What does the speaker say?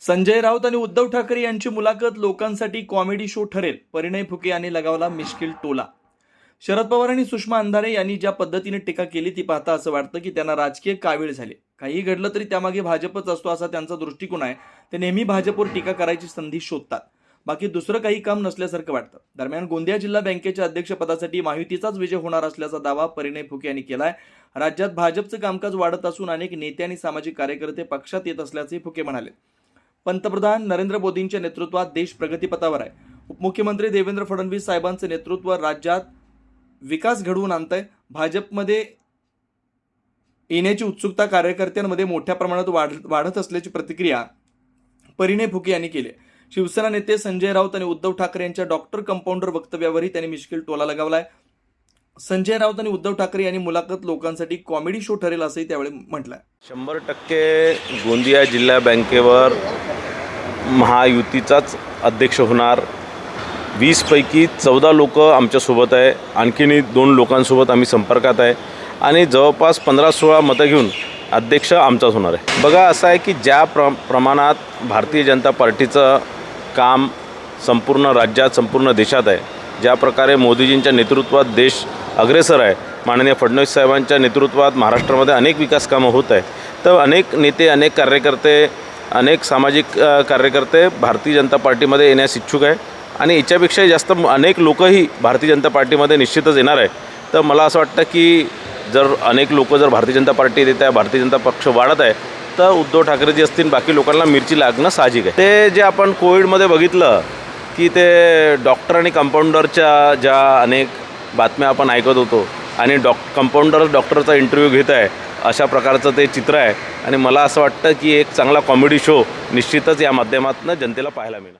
संजय राऊत आणि उद्धव ठाकरे यांची मुलाखत लोकांसाठी कॉमेडी शो ठरेल, परिणय फुके यांनी लगावला मिश्किल टोला. शरद पवार आणि सुषमा अंधारे यांनी ज्या पद्धतीने टीका केली ती पाहता असं वाटतं की त्यांना राजकीय कावीळ झाले. काहीही घडलं तरी त्यामागे भाजपच असतो असा त्यांचा दृष्टिकोन आहे. ते नेहमी भाजपवर टीका करायची संधी शोधतात, बाकी दुसरं काही काम नसल्यासारखं वाटतं. दरम्यान गोंदिया जिल्हा बँकेच्या अध्यक्षपदासाठी महायुतीचाच विजय होणार असल्याचा दावा परिणय फुके यांनी केलाय. राज्यात भाजपचं कामकाज वाढत असून अनेक नेते आणि सामाजिक कार्यकर्ते पक्षात येत असल्याचे फुके म्हणाले. पंतप्रधान नरेंद्र मोदींच्या नेतृत्वात देश प्रगतीपथावर आहे. उपमुख्यमंत्री देवेंद्र फडणवीस साहेबांचं नेतृत्व राज्यात विकास घडवून आणतंय. भाजपमध्ये येण्याची उत्सुकता कार्यकर्त्यांमध्ये मोठ्या प्रमाणात वाढत असल्याची प्रतिक्रिया परिणय फुके यांनी केली. शिवसेना नेते संजय राऊत आणि उद्धव ठाकरे यांच्या डॉक्टर कंपाऊंडर वक्तव्यावरही त्यांनी मिश्किल टोला लगावलाय. संजय राऊत आणि उद्धव ठाकरे यांनी मुलाखत लोकांसाठी कॉमेडी शो ठरेल असंही त्यावेळी म्हटलंय. 100% गोंदिया जिल्हा बँकेवर महायुतीचाच अध्यक्ष होणार. 20 पैकी 14 लोक आमच्यासोबत आहे. आणखीन 2 लोकांसोबत आम्ही संपर्कात आहे आणि जवळपास 15-16 मतं घेऊन अध्यक्ष आमचाच होणार आहे. बघा, असं आहे की ज्या प्रमाणात भारतीय जनता पार्टीचं काम संपूर्ण राज्यात संपूर्ण देशात आहे, ज्या प्रकारे मोदीजींच्या नेतृत्वात देश अग्रेसर आहे, माननीय फडणवीस साहेबांच्या नेतृत्वात महाराष्ट्रामध्ये अनेक विकास कामं होत आहे, तर अनेक नेते, अनेक कार्यकर्ते, अनेक सामाजिक कार्यकर्ते भारतीय जनता पार्टीमध्ये येण्यास इच्छुक आहे आणि याच्यापेक्षाही जास्त अनेक लोकही भारतीय जनता पार्टीमध्ये निश्चितच येणार आहे. तर मला असं वाटतं की जर अनेक लोक जर भारतीय जनता पार्टीत येत आहे, भारतीय जनता पक्ष वाढत आहे, तर उद्धव ठाकरे जे असतील बाकी लोकांना मिरची लागणं साहजिक आहे. ते जे आपण कोविडमध्ये बघितलं की ते डॉक्टर आणि कंपाऊंडरच्या ज्या अनेक बातम्या आपण ऐकत होतो आणि कंपाऊंडर डॉक्टरचा इंटरव्ह्यू घेत आहे, अशा प्रकारचं ते चित्र आहे आणि मला असं वाटतं की एक चांगला कॉमेडी शो निश्चितच या माध्यमातून जनतेला पाहायला मिळेल.